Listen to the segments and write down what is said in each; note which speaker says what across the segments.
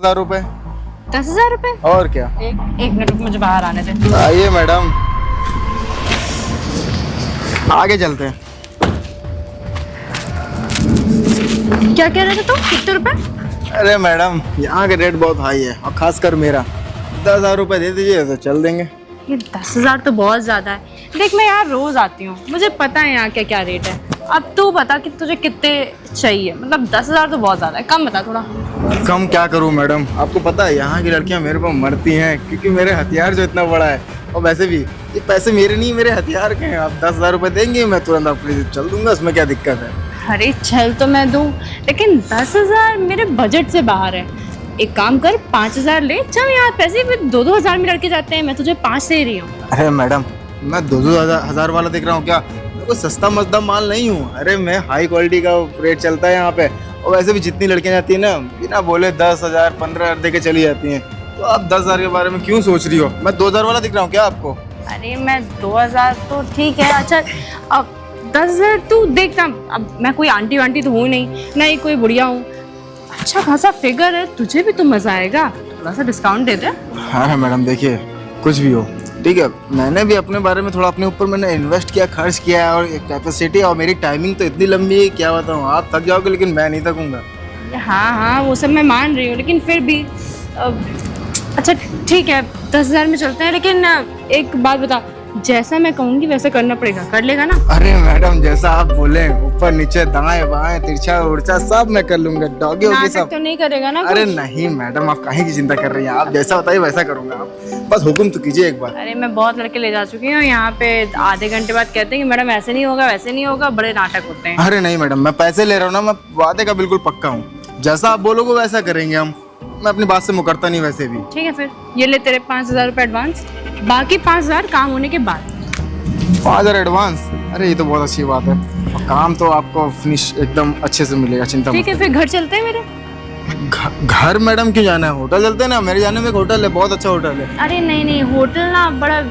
Speaker 1: 10,000 रुपए।
Speaker 2: 10,000 रुपए?
Speaker 1: और क्या।
Speaker 2: एक मिनट रुक, मुझे बाहर आने दे।
Speaker 1: आइए मैडम, आगे चलते हैं।
Speaker 2: क्या कह रहे थे तुम? कितने रुपए?
Speaker 1: अरे मैडम, यहाँ के रेट बहुत हाई है और खासकर मेरा। 10,000 रुपए दे दीजिए तो चल देंगे।
Speaker 2: ये 10,000 तो बहुत ज्यादा है। देख, मैं यहाँ रोज आती हूँ, मुझे पता है यहाँ क्या क्या रेट है। अब तू बता कि तुझे कितने चाहिए। मतलब 10,000 तो बहुत ज्यादा है, कम बता थोड़ा।
Speaker 1: कम क्या करूँ मैडम, आपको पता है यहाँ की लड़कियाँ मेरे पर मरती हैं क्योंकि मेरे हथियार जो इतना बड़ा है। और वैसे भी ये पैसे मेरे नहीं, मेरे हथियार के हैं। आप 10,000 रुपए देंगे, मैं तुरंत आपके चल दूंगा, उसमें क्या दिक्कत है।
Speaker 2: अरे चल तो मैं दूँ, लेकिन 10,000 मेरे बजट से बाहर है। एक काम कर, 5,000 ले चल। यार पैसे भी 2-2 हज़ार में लड़के जाते हैं, मैं तुझे 5 दे रही हूँ।
Speaker 1: अरे मैडम, मैं 2-2 हज़ार वाला देख रहा हूँ क्या? मैं कोई सस्ता मजदा माल नहीं हूँ। अरे मैं हाई क्वालिटी का रेट चलता है यहाँ पे। और वैसे भी जितनी लड़कियाँ जाती है ना, बिना बोले 10,000 15,000 दे के चली जाती हैं। तो आप 10,000 के बारे में क्यों सोच रही हो? मैं 2,000 वाला दिख रहा हूँ क्या आपको?
Speaker 2: अरे मैं 2,000 तो ठीक है। अच्छा अब 10,000 तू देखता, अब मैं कोई आंटी वांटी तो हूँ नहीं, ना ही कोई बुढ़िया हूँ। अच्छा खासा फिगर है, तुझे भी तो मजा आएगा। थोड़ा सा डिस्काउंट दे दे।
Speaker 1: हाँ मैडम, देखिए कुछ भी हो ठीक है। मैंने भी अपने बारे में थोड़ा अपने ऊपर मैंने इन्वेस्ट किया, खर्च किया है। और कैपेसिटी और मेरी टाइमिंग तो इतनी लंबी है, क्या बताऊँ। आप थक जाओगे लेकिन मैं नहीं थकूंगा।
Speaker 2: हाँ हाँ, वो सब मैं मान रही हूँ, लेकिन फिर भी अच्छा ठीक है, 10,000 में चलते हैं। लेकिन एक बात बता, जैसा मैं कहूँगी वैसा करना पड़ेगा, कर लेगा ना?
Speaker 1: अरे मैडम, जैसा आप बोले, ऊपर नीचे दाएं बाएं तिरछा उड़चा सब मैं कर लूंगा। डॉगी होगी सब
Speaker 2: तो नहीं करेगा ना?
Speaker 1: अरे नहीं मैडम, आप काहे की चिंता कर रही हैं। आप जैसा बताइए वैसा करूंगा। आप बस हुक्म तो कीजिए एक बार।
Speaker 2: अरे मैं बहुत लड़के ले जा चुकी हूँ यहाँ पे, आधे घंटे बाद कहते हैं कि मैडम ऐसे नहीं होगा वैसे नहीं होगा, बड़े नाटक होते हैं।
Speaker 1: अरे नहीं मैडम, मैं पैसे ले रहा हूँ ना, मैं वादे का बिल्कुल पक्का हूँ। जैसा आप बोलोगे वैसा करेंगे हम। मैं अपनी बात से मुकरता नहीं वैसे भी।
Speaker 2: ठीक है, फिर ये ले तेरे 5,000 रुपये एडवांस, बाकी 5,000 काम होने के बाद।
Speaker 1: 5,000 एडवांस? अरे ये तो बहुत अच्छी बात है। और काम तो आपको फिनिश एकदम अच्छे से मिलेगा, चिंता मत।
Speaker 2: ठीक है, फिर घर चलते हैं मेरे।
Speaker 1: घर मैडम क्यों जाना है? होटल चलते हैं ना। मेरे जाने में एक होटल है, बहुत अच्छा होटल है।
Speaker 2: अरे नहीं नहीं, होटल ना बड़ा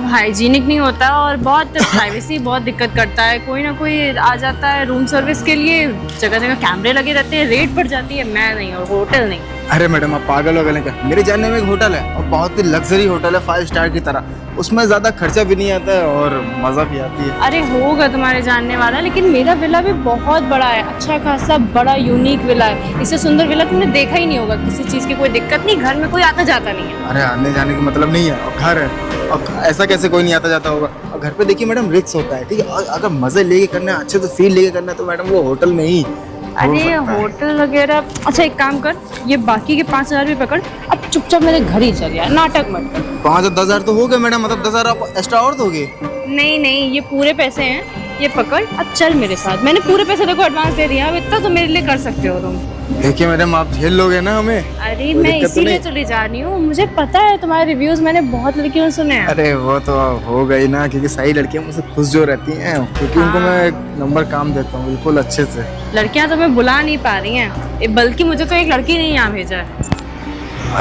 Speaker 2: हाइजीनिक नहीं होता और बहुत प्राइवेसी बहुत दिक्कत करता है। कोई ना कोई आ जाता है रूम सर्विस के लिए, जगह जगह कैमरे लगे रहते हैं, रेट बढ़ जाती है। मैं नहीं, और होटल नहीं।
Speaker 1: अरे मैडम, आप पागल हो गए क्या? मेरे जानने में एक होटल है और बहुत ही लग्जरी होटल है, 5 स्टार की तरह। उसमें ज्यादा खर्चा भी नहीं आता है और मजा भी आती है।
Speaker 2: अरे होगा तुम्हारे जानने वाला, लेकिन मेरा विला भी बहुत बड़ा है, अच्छा खासा बड़ा यूनिक विला है। इससे सुंदर विला तुमने देखा ही नहीं होगा। किसी चीज की कोई दिक्कत नहीं, घर में कोई आता जाता नहीं है।
Speaker 1: अरे आने जाने का मतलब नहीं है, और घर है और ऐसा कैसे कोई नहीं आता जाता होगा। और घर पे देखिए मैडम, रिस्क होता है ठीक है। और अगर मजे लेके करना है, अच्छे से फील लेके करना है तो मैडम वो होटल में ही
Speaker 2: अरे होटल वगैरह। अच्छा एक काम कर, ये बाकी के 5,000 भी पकड़, अब चुपचाप मेरे घर ही चल यार, नाटक मत कर।
Speaker 1: 5,000 तो हो गए मैडम, मतलब 10,000 आप एक्स्ट्रा और दोगे?
Speaker 2: नहीं नहीं, ये पूरे पैसे हैं, ये पकड़, अब चल मेरे साथ। मैंने पूरे पैसे देखो एडवांस दे दिया, अब इतना तो मेरे लिए कर सकते हो तुम।
Speaker 1: देखिए मैडम, आप झेल लोगे ना हमें।
Speaker 2: अरे मैं इसीलिए चली जा रही हूँ, मुझे पता है तुम्हारे रिव्यूज मैंने बहुत लड़कियों से सुने हैं।
Speaker 1: अरे वो तो हो गई ना, क्योंकि सही लड़कियां मुझसे खुश जो रहती हैं, क्योंकि उनको मैं एक नंबर काम देता हूँ बिल्कुल अच्छे से।
Speaker 2: लड़कियां तो मैं बुला नहीं पा रही हैं, बल्कि मुझे तो एक लड़की ने यहाँ भेजा है।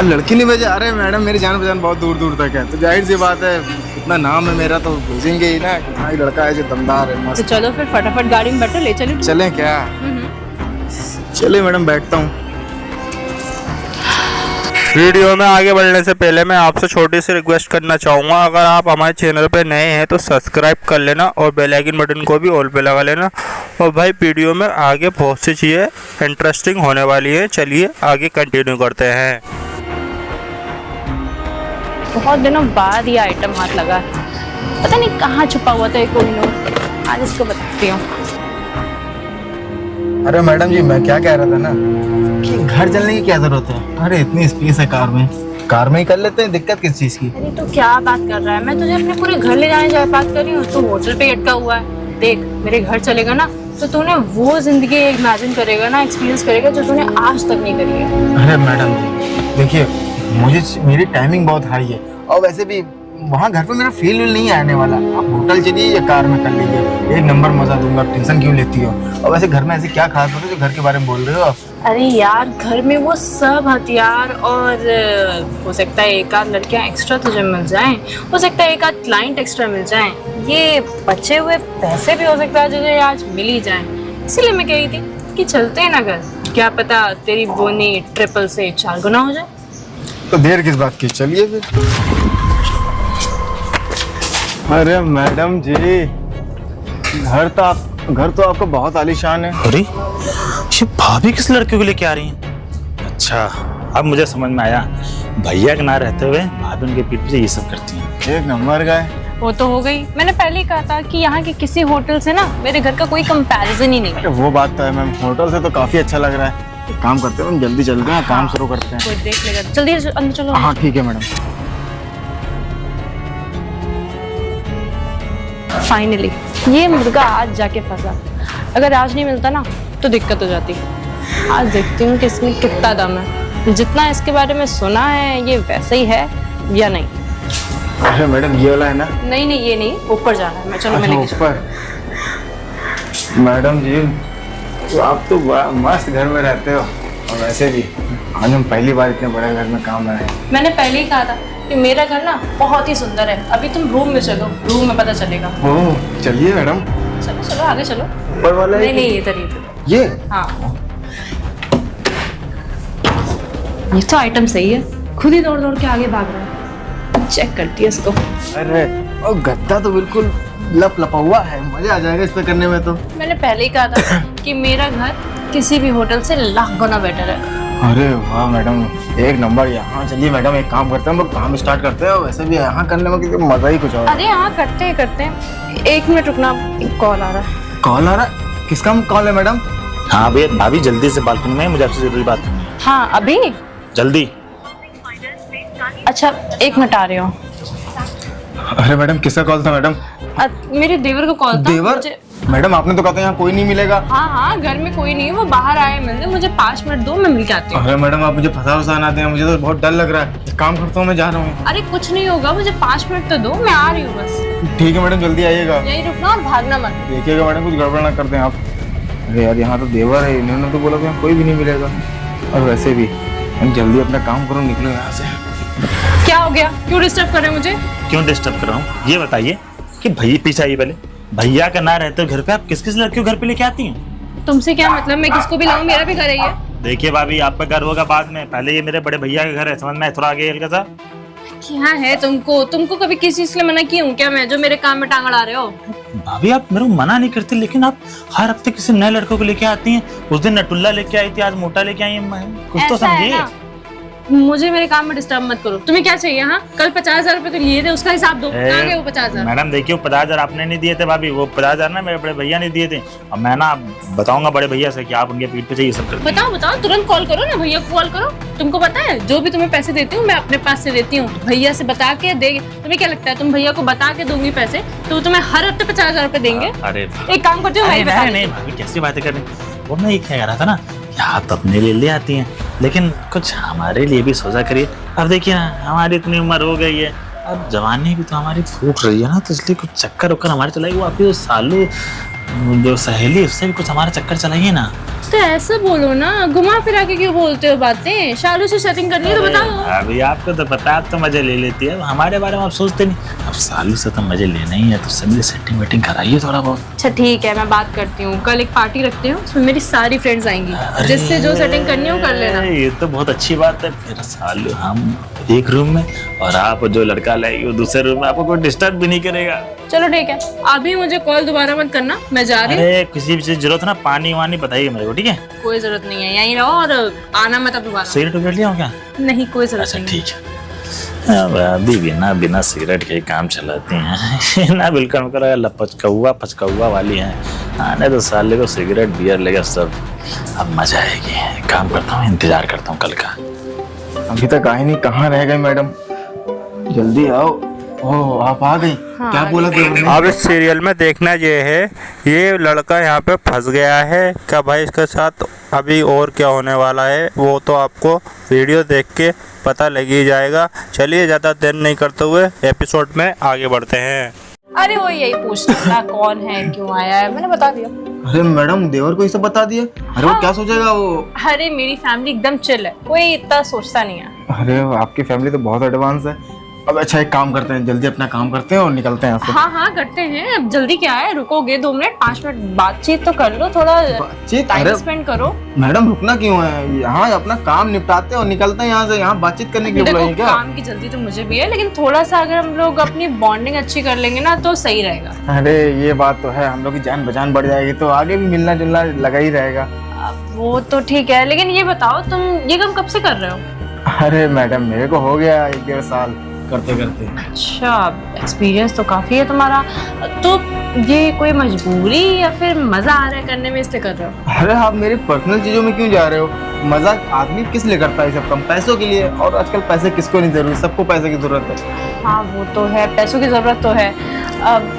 Speaker 1: लड़की नहीं भेजा? अरे मैडम, मेरी जान पहचान बहुत दूर दूर तक है, तो जाहिर सी बात है, इतना नाम है मेरा तो भेजेंगे ही ना। हाँ, लड़का है जो दमदार है, मस्त।
Speaker 2: तो चलो फिर फटाफट गाड़ी में बैठो, ले चलो।
Speaker 1: चलें क्या? चले मैडम, बैठता हूँ।
Speaker 3: वीडियो में आगे बढ़ने से पहले मैं आपसे छोटी सी रिक्वेस्ट करना चाहूँगा, अगर आप हमारे चैनल पे नए हैं तो सब्सक्राइब कर लेना और बेल आइकन बटन को भी ऑल पे लगा लेना। और भाई वीडियो में आगे बहुत सी चीज़ें इंटरेस्टिंग होने वाली है, चलिए आगे कंटिन्यू करते हैं।
Speaker 2: बहुत दिनों बाद ये आइटम हाथ लगा, पता नहीं कहाँ छुपा हुआ था ये कोहिनूर, आज इसको बताती हूँ।
Speaker 1: अरे मैडम जी, मैं क्या कह रहा था ना कि घर चलने की क्या जरूरत है। अरे इतनी स्पेस है कार में ही कर लेते हैं, दिक्कत किस चीज की?
Speaker 2: अरे तो क्या बात कर रहा है, मैं तुझे अपने पूरे घर ले जाने की बात कर रही हूँ, तू होटल पे अटका हुआ है। देख मेरे घर चलेगा ना तो तूने वो जिंदगी इमेजिन करेगा ना, एक्सपीरियंस करेगा जो तूने आज तक नहीं करी है।
Speaker 1: अरे मैडम जी देखिए, मेरी टाइमिंग बहुत हाई है और वैसे भी वहाँ घर पे मेरा फील नहीं आने वाला। आप होटल चलिए या कार में कर लीजिए, एक नंबर मजा दूंगा। टेंशन क्यों लेती हो? और वैसे घर में ऐसी क्या खास बात है जो घर के बारे में बोल रहे हो आप?
Speaker 2: अरे यार, घर में वो सब हथियार और हो सकता है एक आध लड़कियां एक्स्ट्रा तुझे मिल जाएं, हो सकता है एक आध क्लाइंट एक्स्ट्रा मिल जाएं, ये बचे हुए पैसे भी हो सकता है तुझे आज मिल ही जाएं। इसीलिए मैं कह रही थी कि चलते हैं ना घर, क्या पता तेरी बोनी ट्रिपल से 4 गुना हो जाए।
Speaker 1: तो देर किस बात की, चलिए फिर। अरे मैडम जी, घर तो आपका बहुत आलीशान है।
Speaker 4: अरे ये भाभी किस लड़के को लेके आ रही हैं? अच्छा, अब मुझे समझ में आया, भैया के ना रहते हुए भाभी उनके पीठ पीछे ये सब करती हैं।
Speaker 1: एक नंबर का है।
Speaker 2: वो तो हो गई, मैंने पहले ही कहा था कि यहाँ के किसी होटल से ना मेरे घर का कोई कंपैरिजन ही नहीं है।
Speaker 1: अरे वो बात तो है मैम, होटल से तो काफी अच्छा लग रहा है। एक काम करते हैं मैम, जल्दी चलते हैं, काम शुरू करते हैं।
Speaker 2: कोई देख लेगा, जल्दी अंदर चलो।
Speaker 1: हाँ ठीक है मैडम।
Speaker 2: फाइनली ये मुर्गा आज जाके फंसा। अगर आज नहीं मिलता ना तो दिक्कत हो जाती। आज देखती हूँ कि इसमें कितना दम है। जितना इसके बारे में सुना है ये वैसे ही है या नहीं।
Speaker 1: अरे मैडम ये वाला है ना?
Speaker 2: नहीं नहीं ये नहीं, ऊपर जाना है। मैं चलो मैं लेके
Speaker 1: ऊपर। मैडम जी तो आप तो बड़ा मस्त घर में रहते हो, और वैसे भी आज हम पहली बार इतने बड़े घर में काम आए।
Speaker 2: मैंने पहले ही कहा था कि मेरा घर ना बहुत ही सुंदर है। अभी तुम रूम में चलो, रूम में पता चलेगा।
Speaker 1: ओह चलिए मैडम।
Speaker 2: चलो चलो आगे चलो।
Speaker 1: ऊपर वाला है
Speaker 2: नहीं नहीं
Speaker 1: कि-
Speaker 2: इधर
Speaker 1: ये
Speaker 2: हाँ, ये तो आइटम सही है। खुद ही दौड़ दौड़ के आगे भाग रहा है। चेक करती है इसको।
Speaker 1: अरे ओ गद्दा तो बिल्कुल लपा हुआ है, मजा आ जाएगा इस पे करने में। तो
Speaker 2: मैंने पहले ही कहा था कि मेरा घर किसी भी होटल से लाख गुना बेटर है।
Speaker 1: अरे वाह मैडम, एक नंबर। यहाँ चलिए मैडम, एक काम करते हैं, हम लोग काम स्टार्ट करते हैं। वैसे भी यहाँ करने में किसी मजा ही कुछ और।
Speaker 2: अरे हाँ करते हैं। 1 मिनट रुकना, एक कॉल आ रहा है।
Speaker 1: कॉल आ रहा है? किसका कॉल है मैडम?
Speaker 4: हाँ भैया, भाभी जल्दी से बालकनी में, मुझे आपसे जरूरी बात करनी है।
Speaker 2: हाँ अभी?
Speaker 4: जल्दी।
Speaker 2: अच्छा 1 मिनट आ रही हूँ।
Speaker 1: अरे मैडम किसका कॉल था मैडम?
Speaker 2: मेरे देवर को कॉल था।
Speaker 1: देवर? मैडम आपने तो कहा था यहाँ कोई नहीं मिलेगा।
Speaker 2: हाँ हाँ घर में कोई नहीं है, वो बाहर आए मिलने। मुझे 5 मिनट दो, मैं मिल के आती हूँ।
Speaker 1: अरे मैडम आप मुझे फंसा ना दें, मुझे तो बहुत डर लग रहा है। एक काम करता हूँ, मैं जा रहा हूँ।
Speaker 2: अरे कुछ नहीं होगा, मुझे 5 मिनट तो दो, मैं आ रही हूँ बस।
Speaker 1: ठीक है मैडम, जल्दी आइएगा।
Speaker 2: यहीं रुकना और भागना मत।
Speaker 1: देखिएगा मैडम कुछ गड़बड़ ना कर दें आप। अरे यार यहाँ तो देवर है, इन्होंने तो बोला कि यहाँ कोई भी नहीं मिलेगा। और वैसे भी हम जल्दी अपना काम करो, निकलो यहाँ से।
Speaker 2: क्या हो गया, क्यों डिस्टर्ब कर रहे हैं मुझे?
Speaker 4: क्यों डिस्टर्ब कर रहा हूँ ये बताइए कि भैया पीछे आइए पहले। भैया का ना रहते हो घर पे आप किस किस लड़की को घर पे लेके आती हैं?
Speaker 2: तुमसे क्या मतलब, मैं किसको भी लाऊं, मेरा भी घर है ये।
Speaker 4: देखिए भाभी, आपका घर होगा बाद में, पहले ये मेरे बड़े भैया का घर है, समझ में आया? थोड़ा आगे हल्का सा।
Speaker 2: क्या है तुमको कभी किसी चीज के लिए मना किया हूँ क्या मैं, जो मेरे काम में टांग अड़ा रहे हो?
Speaker 4: भाभी आप मेरे को मना नहीं करती, लेकिन आप हर हफ्ते किसी नए लड़कों को लेके आती हैं। उस दिन नटुल्ला लेके आई थी, आज मोटा लेके आई हैं। कुछ तो
Speaker 2: ऐसा है
Speaker 4: समझिए।
Speaker 2: ना? मुझे मेरे काम में डिस्टर्ब मत करो। तुम्हें क्या चाहिए? हाँ कल 50,000 रुपए तो लिए थे, उसका हिसाब दो। कहाँ गए वो 50,000?
Speaker 4: मैडम देखिए, वो 50,000 आपने नहीं दिए थे भाभी, वो 50,000 ना मेरे बड़े भैया ने दिए थे। अब मैं ना बताऊंगा बड़े भैया से कि आप उनके पीठ पे ये सब करते हैं।
Speaker 2: बताओ तुरंत कॉल करो ना, भैया को कॉल करो। तुमको पता है जो भी तुम्हें पैसे देती हूँ मैं अपने पास से देती हूँ, भैया से बता के दे। तुम्हें क्या लगता है तुम भैया को बता के दूंगी पैसे तो तुम्हें हर हफ्ते 50,000 रुपए देंगे?
Speaker 4: अरे
Speaker 2: एक काम करती हूँ, मैं ही बता देती
Speaker 4: नहीं
Speaker 2: हूँ।
Speaker 4: भाभी कैसी बातें कर रही हैं? वो मैं ये कह रहा था ना कि आप तो अपने लिए ले आती हैं, लेकिन कुछ हमारे लिए भी सोचा करिए। अब देखिए ना, हमारी इतनी उम्र हो गई है, अब जवानी भी तो हमारी फूट रही है ना, तो इसलिए कुछ चक्कर उक्कर हमारे चलाइए। वो आपकी जो सालू जो सहेली, उससे भी कुछ हमारा चक्कर चलाइए ना।
Speaker 2: तो ऐसा बोलो ना, घुमा फिरा के क्यों बोलते हो बातें? शालू से सेटिंग करनी है तो बताओ।
Speaker 4: अभी आपको तो पता है, आप तो मजे ले लेती है, हमारे बारे में आप सोचते नहीं। अब सालू से तो मजे लेना ही है, तो सभी सेटिंग वेटिंग कराइए थोड़ा बहुत।
Speaker 2: अच्छा ठीक है, मैं बात करती हूँ। कल एक पार्टी रखते हैं, उसमें मेरी सारी फ्रेंड्स आएंगी, जिससे जो सेटिंग करनी है वो कर लेना।
Speaker 4: ये तो बहुत अच्छी बात है। फिर सालू हम एक रूम में और आप जो लड़का लाएगी वो दूसरे रूम में, आपको कोई डिस्टर्ब भी नहीं करेगा।
Speaker 2: चलो ठीक है, अभी मुझे कॉल दोबारा मत करना, मैं जा रही हूँ।
Speaker 4: अरे किसी भी चीज जरूरत है ना, पानी वानी बताइए मेरे को, ठीक है?
Speaker 2: कोई जरूरत नहीं है, यहीं रहो और आना मत अब दोबारा।
Speaker 4: सिगरेट उगरेट लिया हो क्या?
Speaker 2: नहीं कोई जरूरत
Speaker 4: अच्छा
Speaker 2: नहीं।
Speaker 4: ठीक है। अब अभी बिना सिगरेट के काम चलाती हैं ना, बिल्कुल कर पचकौआ वाली हैं। आने तो साले को सिगरेट बियर लेगा सब, अब मजा आएगी। काम करता हूँ, इंतजार करता हूँ कल का।
Speaker 1: अभी तक आई नहीं, कहाँ रह गए मैडम? जल्दी आओ। ओह आप आ गई।
Speaker 2: हाँ,
Speaker 1: क्या बोला देवर ने?
Speaker 3: अब इस सीरियल में देखना ये है, ये लड़का यहाँ पे फंस गया है क्या भाई, इसके साथ अभी और क्या होने वाला है वो तो आपको वीडियो देख के पता लग ही जाएगा। चलिए ज़्यादा देर नहीं करते हुए एपिसोड में आगे बढ़ते हैं।
Speaker 2: अरे वो यही पूछ रहा था कौन है, क्यों आया है, मैंने बता दिया।
Speaker 1: अरे मैडम देवर को ये सब बता दिया? अरे वो क्या सोचेगा वो?
Speaker 2: अरे मेरी फैमिली एकदम चिल है, कोई इतना सोचता नहीं है।
Speaker 1: अरे आपकी फैमिली तो बहुत एडवांस है। अब अच्छा एक काम करते हैं, जल्दी अपना काम करते हैं और निकलते हैं यहाँ से।
Speaker 2: हाँ हाँ करते हैं, अब जल्दी क्या है, रुकोगे 2 मिनट 5 मिनट बातचीत तो कर लो, थोड़ा
Speaker 1: बातचीत?
Speaker 2: टाइम
Speaker 1: अरे
Speaker 2: स्पेंड करो।
Speaker 1: मैडम रुकना क्यों है, यहाँ अपना काम निपटाते हैं और निकलते हैं यहाँ से। यहाँ बातचीत करने के लिए
Speaker 2: देखो
Speaker 1: बुलाइए क्या?
Speaker 2: काम की जल्दी तो मुझे भी है, लेकिन थोड़ा सा अगर हम लोग अपनी बॉन्डिंग अच्छी कर लेंगे ना तो सही रहेगा।
Speaker 1: अरे ये बात तो है, हम लोग की जान पहचान बढ़ जाएगी तो आगे भी मिलना जुलना लगा ही रहेगा।
Speaker 2: अब वो तो ठीक है, लेकिन ये बताओ तुम ये काम कब से कर रहे हो?
Speaker 1: अरे मैडम मेरे को हो गया 1-1.5 साल करते करते।
Speaker 2: अच्छा, एक्सपीरियंस तो काफी है तुम्हारा। तो ये कोई मजबूरी या फिर मजा आ रहा है करने में इसलिए कर रहे हो?
Speaker 1: अरे आप मेरी पर्सनल चीजों में क्यों जा रहे हो? मजाक आदमी किस लिए करता है सब काम? पैसों के लिए, और आजकल पैसे किसको नहीं जरूरी, सबको पैसे की जरूरत है।
Speaker 2: हाँ वो तो है, पैसों की जरूरत तो है।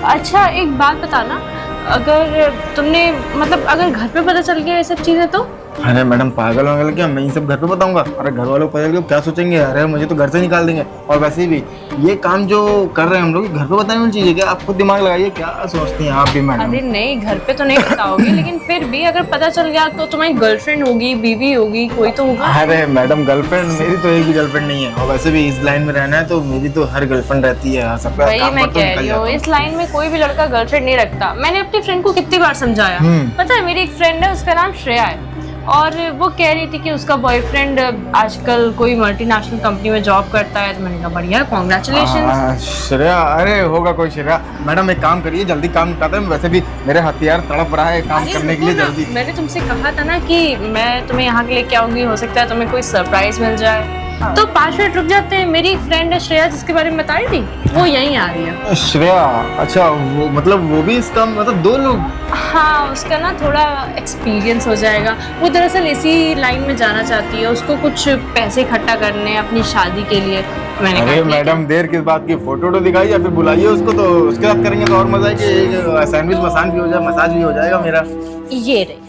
Speaker 2: अच्छा एक बात बताना, अगर तुमने मतलब अगर घर पे पता चल गया ये सब चीजें तो?
Speaker 1: अरे मैडम पागल हो गए क्या, मैं ये सब घर पे बताऊंगा? अरे घर वालों को पता चल गया क्या सोचेंगे? अरे मुझे तो घर से निकाल देंगे। और वैसे भी ये काम जो कर रहे हैं हम लोग घर पे बताने वाली चीज है क्या? आप खुद दिमाग लगाइए, क्या सोचती हैं आप भी मैडम?
Speaker 2: अरे नहीं, घर पे तो नहीं बताओगे, लेकिन फिर भी अगर पता चल गया तो तुम्हारी गर्लफ्रेंड होगी, बीवी होगी, कोई तो होगा।
Speaker 1: अरे मैडम गर्लफ्रेंड मेरी तो एक भी गर्लफ्रेंड नहीं है, और वैसे भी इस लाइन में रहना है तो मेरी तो हर गर्लफ्रेंड रहती है। सबका
Speaker 2: वही
Speaker 1: काम
Speaker 2: मैं
Speaker 1: पर तो
Speaker 2: कह
Speaker 1: निकल
Speaker 2: रही
Speaker 1: जाता
Speaker 2: हूँ,
Speaker 1: हूँ।
Speaker 2: इस लाइन में कोई भी लड़का गर्लफ्रेंड नहीं रखता। मैंने अपनी फ्रेंड को कितनी बार समझाया। पता है मेरी एक फ्रेंड है, उसका नाम श्रेया है, और वो कह रही थी कि उसका बॉयफ्रेंड आजकल कोई मल्टीनेशनल कंपनी में जॉब करता है। तो मैंने कहा बढ़िया, कॉन्ग्रेचुलेशन।
Speaker 1: श्रेया, अरे होगा कोई श्रेया। मैडम एक काम करिए, जल्दी काम निपटाते हैं, वैसे भी मेरे हथियार तड़प रहा है काम करने के लिए। जल्दी।
Speaker 2: मैंने तुमसे कहा था ना कि मैं तुम्हें यहाँ के लेके आऊंगी, हो सकता है तुम्हें कोई सरप्राइज मिल जाए। तो 5 मिनट रुक जाते हैं। मेरी एक फ्रेंड है श्रेया, जिसके बारे में बता रही थी, वो यहीं आ रही है।
Speaker 1: श्रेया, अच्छा वो मतलब वो भी इसका मतलब 2 लोग?
Speaker 2: हाँ, उसका ना थोड़ा एक्सपीरियंस हो जाएगा। वो दरअसल इसी लाइन में जाना चाहती है, उसको कुछ पैसे इकट्ठा करने हैं अपनी शादी के लिए। मैंने
Speaker 1: अरे
Speaker 2: कहा
Speaker 1: मैडम देर किस बात की, फोटो दिखाइए या फिर बुलाइए उसको, तो उसके साथ करेंगे तो और मजा है कि सैंडविच मसान भी हो जाए, मसाज भी हो जाएगा मेरा।
Speaker 2: ये रही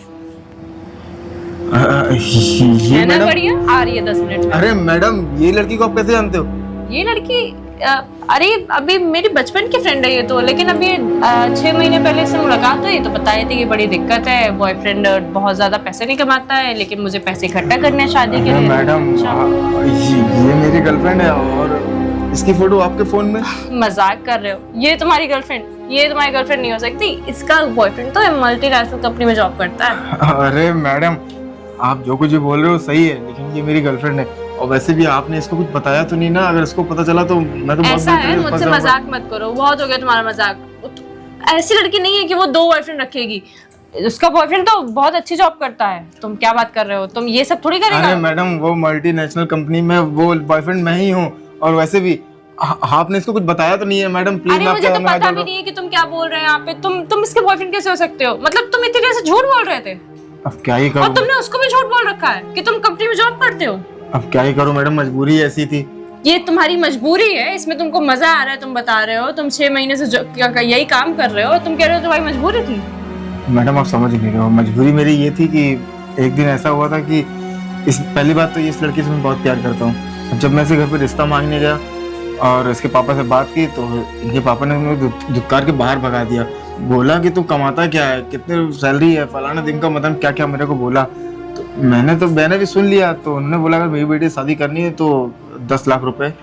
Speaker 1: ये
Speaker 2: है ना,
Speaker 1: मैडम?
Speaker 2: बढ़िया आ रही है 10 मिनट में।
Speaker 1: अरे मैडम ये लड़की को आप कैसे जानते हो?
Speaker 2: ये लड़की अरे अभी मेरी बचपन की फ्रेंड है ये तो, लेकिन अभी 6 महीने पहले से मुलाकात हुई तो बताए थे कि बड़ी दिक्कत है, बॉयफ्रेंड बहुत ज्यादा पैसे नहीं कमाता है, लेकिन मुझे पैसे इकट्ठा करने हैं शादी के लिए।
Speaker 1: मैडम ये मेरी गर्लफ्रेंड है और इसकी फोटो आपके फोन में?
Speaker 2: मजाक कर रहे हो? ये तुम्हारी गर्लफ्रेंड? ये तुम्हारी गर्लफ्रेंड नहीं हो सकती, इसका बॉयफ्रेंड तो मल्टीनेशनल कंपनी में जॉब करता है।
Speaker 1: अरे मैडम आप जो कुछ भी बोल रहे हो सही है, लेकिन ये मेरी गर्लफ्रेंड है। और वैसे भी आपने इसको कुछ बताया तो नहीं ना? अगर इसको पता चला तो मैं तो बहुत
Speaker 2: ऐसा
Speaker 1: बुरी
Speaker 2: है,
Speaker 1: तरह से फंस
Speaker 2: मुझसे
Speaker 1: जाऊंगा।
Speaker 2: मजाक मत करो, बहुत हो गया तुम्हारा मजाक। ऐसी लड़की नहीं है कि वो 2 बॉयफ्रेंड रखेगी। उसका बॉयफ्रेंड तो बहुत अच्छी जॉब करता है। तुम क्या बात कर रहे हो? तुम ये सब थोड़ी करेगा।
Speaker 1: अरे मैडम वो मल्टीनेशनल कंपनी में वो बॉयफ्रेंड मैं ही हूँ। और वैसे भी आपने इसको कुछ बताया तो नहीं है मैडम? प्लीज
Speaker 2: अरे मुझे तो पता भी नहीं है कि तुम क्या बोल रहे हो यहाँ पे। तुम इसके बॉयफ्रेंड कैसे हो सकते हो? मतलब तुम इतनी देर से झूठ बोल रहे थे,
Speaker 1: अब क्या ही
Speaker 2: और
Speaker 1: करूँ?
Speaker 2: तुमने उसको भी झूठ बोल रखा है कि तुम कंपनी में जॉब करते हो।
Speaker 1: अब क्या ही करूँ मैडम, मजबूरी ऐसी थी।
Speaker 2: ये तुम्हारी मजबूरी है, इसमें तुमको मजा आ रहा है, तुम बता रहे हो। तुम 6 महीने से यही काम कर रहे हो, तुम कह रहे हो तुम्हारी मजबूरी थी।
Speaker 1: मैडम आप समझ नहीं रहे हो, मजबूरी मेरी ये थी कि एक दिन ऐसा हुआ था कि पहली बात तो इस लड़की से मैं बहुत प्यार करता हूँ। जब मैं इसे घर पे रिश्ता मांगने गया और इसके पापा से बात की तो इनके पापा ने मुझे धुतकार के बाहर भगा दिया। बोला कि तू कमाता क्या है, कितने सैलरी है, फलाना दिन का, मतलब क्या क्या मेरे को बोला। तो मैंने भी सुन लिया। तो उन्होंने बोला अगर मेरी बेटी शादी करनी है तो 10 लाख रुपए
Speaker 2: तो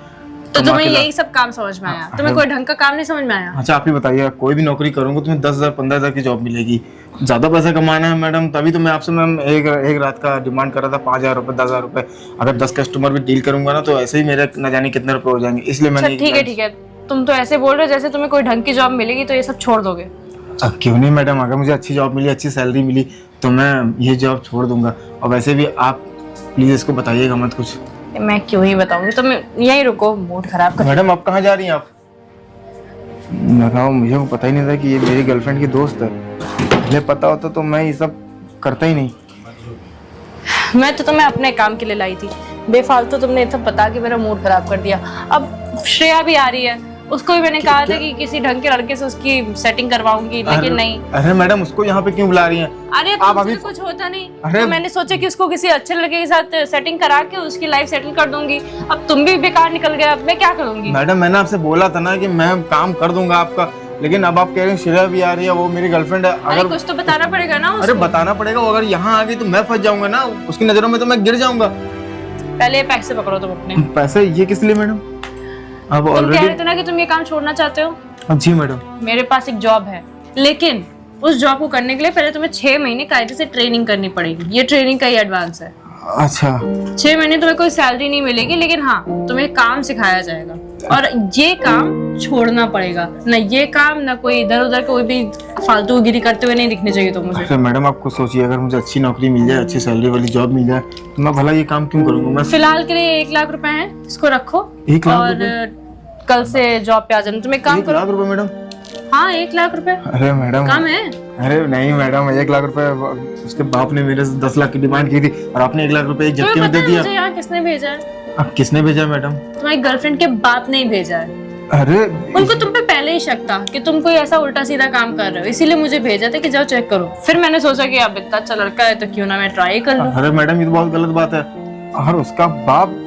Speaker 1: कमा
Speaker 2: तुम्हें
Speaker 1: के ला।
Speaker 2: यही सब काम समझ में आया? तुम्हें कोई ढंग का काम नहीं समझ में आया?
Speaker 1: अच्छा आप ही बताइए, कोई भी नौकरी करूंगा तो तुम्हें 10,000 15,000 की जॉब मिलेगी। ज्यादा पैसा कमाना है मैडम, तभी तो मैं आपसे मैम एक रात का डिमांड कर रहा था 5,000 रुपए 10,000 रुपए। अगर 10 कस्टमर भी डील करूंगा ना तो ऐसे ही मेरे न जाने कितने रुपए हो जाएंगे, इसलिए
Speaker 2: अच्छा
Speaker 1: मैंने
Speaker 2: ठीक है, तुम तो ऐसे बोल रहे हो जैसे तुम्हें कोई ढंग की जॉब मिलेगी तो ये सब छोड़ दोगे।
Speaker 1: अब क्यों नहीं मैडम, अगर मुझे अच्छी जॉब मिली, अच्छी सैलरी मिली तो मैं ये जॉब छोड़ दूंगा। और वैसे भी आप प्लीज इसको बताइएगा मत कुछ।
Speaker 2: मैं क्यों ही बताऊंगी, तुम यहीं रुको, मूड खराब कर।
Speaker 1: मैडम आप कहाँ जा रही हैं आप? मैं कहा मुझे पता ही नहीं था कि ये मेरी गर्लफ्रेंड की दोस्त है। मुझे पता होता तो मैं ये सब करता ही नहीं।
Speaker 2: मैं तो तुम्हें अपने काम के लिए लाई थी, बेफालतू तुमने ये सब बता के मेरा मूड खराब कर दिया। अब श्रेया भी आ रही है, उसको भी मैंने कहा था कि किसी ढंग के लड़के से उसकी सेटिंग करवाऊंगी, लेकिन नहीं।
Speaker 1: अरे मैडम उसको यहाँ पे क्यों बुला रही हैं?
Speaker 2: अरे
Speaker 1: आप
Speaker 2: तुमसे
Speaker 1: अभी
Speaker 2: कुछ होता नहीं
Speaker 1: अरे
Speaker 2: तो मैंने सोचा कि उसको किसी अच्छे लड़के के साथ सेटिंग करा के उसकी लाइफ सेटल कर दूंगी। अब तुम भी बेकार निकल गए, अब मैं क्या करूंगी?
Speaker 1: मैडम मैंने आपसे बोला था ना कि मैं काम कर दूंगा आपका, लेकिन अब आप कह रहे हैं श्रेया भी आ रही है, वो मेरी गर्लफ्रेंड है।
Speaker 2: अरे
Speaker 1: अगर
Speaker 2: कुछ तो बताना पड़ेगा ना
Speaker 1: अरे
Speaker 2: उसको।
Speaker 1: बताना पड़ेगा, वो अगर यहाँ आ गई तो मैं फंस जाऊंगा ना, उसकी नजरों में तो मैं गिर जाऊंगा।
Speaker 2: पहले पैसे पकड़ो तुम अपने।
Speaker 1: पैसे ये किस लिए मैडम? अब
Speaker 2: तुम कह रहे
Speaker 1: ऑलरेडी
Speaker 2: थे ना कि तुम ये काम छोड़ना चाहते हो।
Speaker 1: जी मैडम।
Speaker 2: मेरे पास एक जॉब है, लेकिन उस जॉब को करने के लिए पहले तुम्हें 6 महीने कायदे से ट्रेनिंग करनी पड़ेगी। ये ट्रेनिंग का ही एडवांस है।
Speaker 1: अच्छा
Speaker 2: 6 महीने तुम्हें कोई सैलरी नहीं मिलेगी, लेकिन हाँ तुम्हें काम सिखाया जाएगा और ये काम छोड़ना पड़ेगा। ना ये काम, ना कोई इधर उधर कोई भी फालतूगिरी करते हुए नहीं दिखने चाहिए तो मुझे।
Speaker 1: अच्छा मैडम, आप खुद सोचिए, अगर मुझे अच्छी नौकरी मिल जाए, अच्छी सैलरी वाली जॉब मिल जाए, तो मैं भला ये काम क्यों करूंगा। मैं
Speaker 2: फिलहाल के लिए 1 लाख रुपए हैं, इसको रखो
Speaker 1: 1 लाख
Speaker 2: और कल से जॉब पे आ जाना। तुम एक काम
Speaker 1: 1
Speaker 2: करो।
Speaker 1: लाख रुपए मैडम?
Speaker 2: हाँ 1 लाख रुपए
Speaker 1: अरे मैडम,
Speaker 2: कम है।
Speaker 1: अरे नहीं मैडम, 1 लाख रुपए उसके बाप ने मेरे से 10 लाख की डिमांड की थी और आपने 1 लाख रुपए एक झटके
Speaker 2: तुम्हें
Speaker 1: में
Speaker 2: पता
Speaker 1: दे
Speaker 2: है
Speaker 1: दिया।
Speaker 2: मुझे यहाँ किसने भेजा है?
Speaker 1: अब किसने भेजा मैडम?
Speaker 2: तुम्हारी गर्लफ्रेंड के बाप ने ही भेजा है।
Speaker 1: अरे
Speaker 2: उनको तुम पे पहले ही शक था कि तुम कोई ऐसा उल्टा सीधा काम कर रहे हो, इसीलिए मुझे भेजा था कि जाओ चेक करो। फिर मैंने सोचा कि अब इतना अच्छा लड़का है तो क्यों ना मैं ट्राई कर लूं।
Speaker 1: अरे मैडम, ये तो बहुत गलत बात है। और उसका बाप,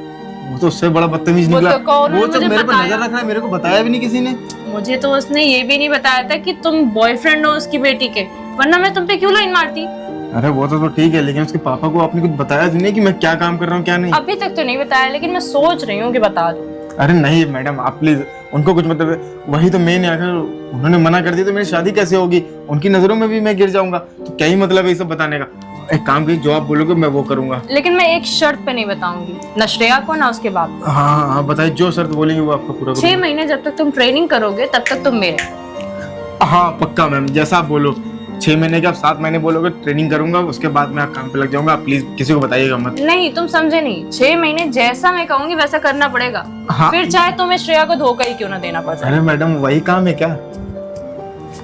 Speaker 1: वो तो उससे बड़ा बदतमीज
Speaker 2: वो
Speaker 1: निकला।
Speaker 2: तो कौन है,
Speaker 1: वो तो
Speaker 2: मुझे
Speaker 1: मेरे पर
Speaker 2: बताया।
Speaker 1: नजर रख रहा है, मेरे को बताया भी नहीं किसी ने।
Speaker 2: मुझे तो उसने ये भी नहीं बताया था कि तुम बॉयफ्रेंड हो उसकी बेटी के, वरना मैं तुम पे क्यों लाइन मारती।
Speaker 1: अरे वो तो ठीक है, लेकिन उसके पापा को आपने कुछ बताया तो नहीं कि मैं क्या काम कर रहा हूँ क्या नहीं?
Speaker 2: अभी तक तो नहीं बताया, लेकिन मैं सोच रही हूँ कि बता दूं।
Speaker 1: अरे नहीं मैडम, आप प्लीज उनको कुछ मतलब, वही तो मेन है। अगर उन्होंने मना कर दिया तो मेरी शादी कैसे होगी? उनकी नजरों में भी मैं गिर जाऊंगा। तो क्या ही मतलब है ये सब बताने का? एक काम कीजिए, जो आप बोलोगे मैं वो करूंगा।
Speaker 2: लेकिन मैं एक शर्त पे नहीं बताऊंगी, न श्रेया को ना उसके बाप को।
Speaker 1: हाँ हाँ बताइए, जो शर्त बोलेंगे वो आपका पूरा
Speaker 2: 6 महीने जब तक तुम ट्रेनिंग करोगे तब तक तुम मेरे।
Speaker 1: हाँ पक्का मैम, जैसा आप बोलो। 6 महीने के आप 7 महीने बोलोगे ट्रेनिंग करूंगा, उसके बाद मैं काम पे लग जाऊंगा। आप प्लीज किसी को बताइएगा मत।
Speaker 2: नहीं तुम समझे नहीं, 6 महीने जैसा मैं कहूंगी वैसा करना पड़ेगा।
Speaker 1: हाँ।
Speaker 2: फिर चाहे तुम्हें श्रेया को धोखा ही क्यों ना देना पड़ जाए।
Speaker 1: अरे मैडम, वही काम है क्या?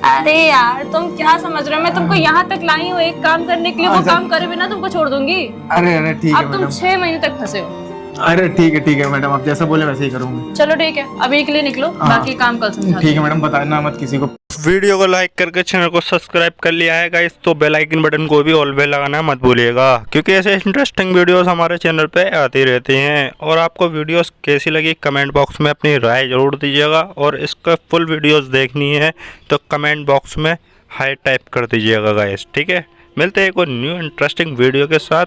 Speaker 2: अरे यार तुम क्या समझ रहे हो, मैं तुमको यहाँ तक लाई हूँ एक काम करने के लिए, वो
Speaker 1: अच्छा।
Speaker 2: काम करे बिना तुमको छोड़ दूंगी।
Speaker 1: अरे ठीक है
Speaker 2: अब तुम
Speaker 1: मैडम।
Speaker 2: 6 महीने तक फंसे हो।
Speaker 1: अरे ठीक है मैडम, आप जैसा बोले वैसे ही करूंगा।
Speaker 2: चलो ठीक है, अभी के लिए निकलो, बाकी काम कल समझा।
Speaker 1: ठीक है मैडम, बताना मत किसी को।
Speaker 3: वीडियो को लाइक करके चैनल को सब्सक्राइब कर लिया है गाइस, तो बेल आइकन बटन को भी ऑल बेल लगाना मत भूलिएगा, क्योंकि ऐसे इंटरेस्टिंग वीडियोस हमारे चैनल पे आती रहती हैं। और आपको वीडियोस कैसी लगी कमेंट बॉक्स में अपनी राय जरूर दीजिएगा, और इसका फुल वीडियोस देखनी है तो कमेंट बॉक्स में हाई टाइप कर दीजिएगा गाइस। ठीक है, मिलते हैं एक और न्यू इंटरेस्टिंग वीडियो के साथ।